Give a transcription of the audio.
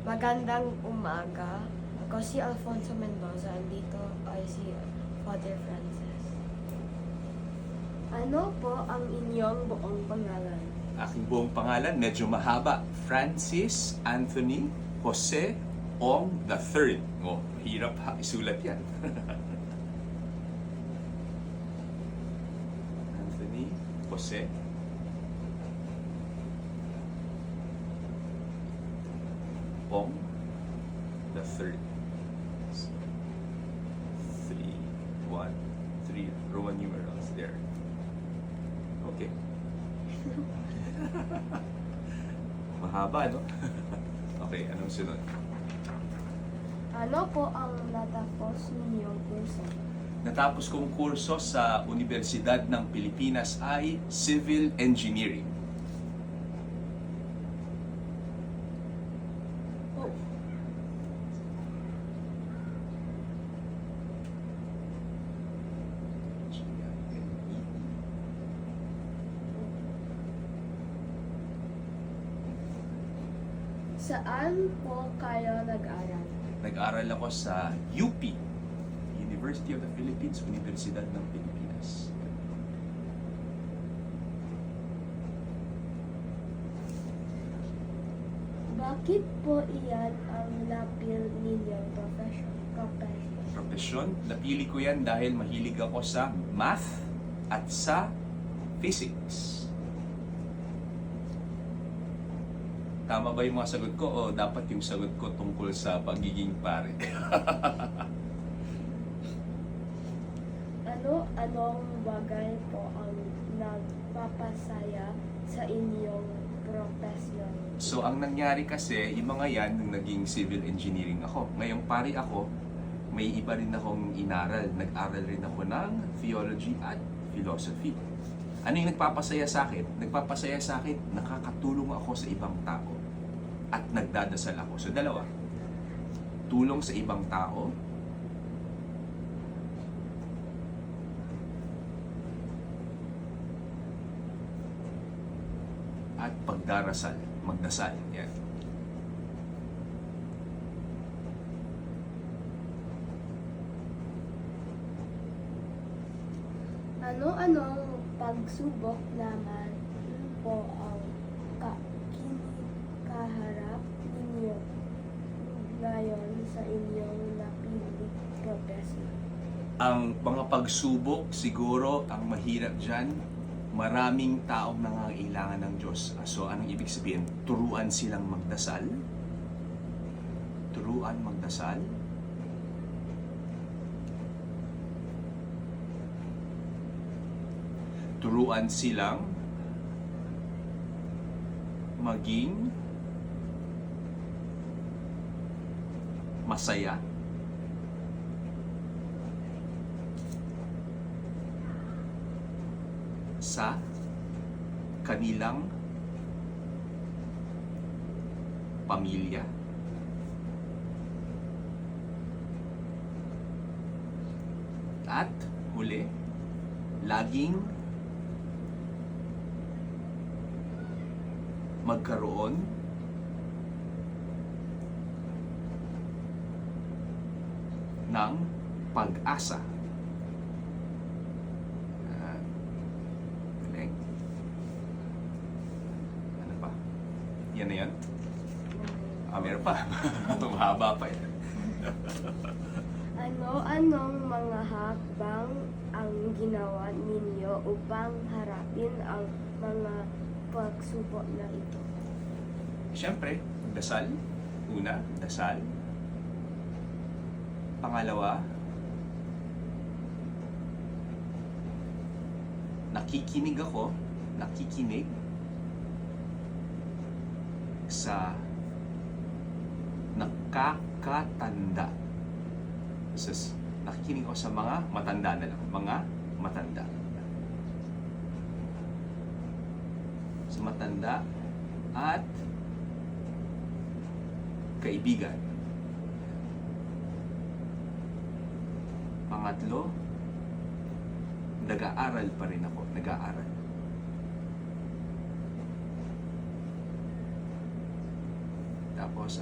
Magandang umaga. Ako si Alfonso Mendoza. Andito ay si Father Francis. Ano po ang inyong buong pangalan? Aking buong pangalan, medyo mahaba. Francis Anthony Jose Ong III. Oh, mahirap ha, isulat yan. Anthony Jose Ong III. 3 Roman numerals there. Okay. Mahaba, no? Okay, anong sunod? Ano po ang natapos ninyong kurso? Natapos kong kurso sa Universidad ng Pilipinas ay Civil Engineering. Oh. Saan po kayo nag-aral? Nag-aral ako sa UP, University of the Philippines, Universidad ng Pilipinas. Bakit po iyan ang napil ninyong Profesyon, napili ko yan dahil mahilig ako sa math at sa physics. Tama ba yung mga sagot ko o dapat yung sagot ko tungkol sa pagiging pare? Anong bagay po ang nagpapasaya sa inyong profesyon? So, ang nangyari kasi, yung mga yan, nung naging civil engineering ako. Ngayong pare ako, may iba rin akong inaral. Nag-aral rin ako ng theology at philosophy. Ano yung nagpapasaya sa akin? Nagpapasaya sa akin, nakakatulong ako sa ibang tao at nagdadasal ako. So, dalawa. Tulong sa ibang tao at pagdarasal, magdasal. Yan. Ano-anong pagsubok naman po ang kaharap ninyo ngayon sa inyong napiling profesyon? Ang mga pagsubok, siguro, ang mahirap dyan, maraming taong nangangailangan ng Diyos. So, anong ibig sabihin? Turuan silang magdasal. Turuan magdasal. Turuan silang maging masaya. Sa kanilang pamilya. At huli, laging magkaroon ng pag-asa. Galing. Ano pa? Yan na yan? Meron pa. Mahaba pa yan. Ano-anong mga hakbang ang ginawa ninyo upang harapin ang mga pagsubok na ito? Siyempre, dasal. Una, dasal. Pangalawa, nakikinig sa nakakatanda. Nakikinig ako sa mga matanda na lang. Mga matanda. Sa matanda at kaibigan. Pangatlo, nag-aaral pa rin ako. Nag-aaral. Tapos,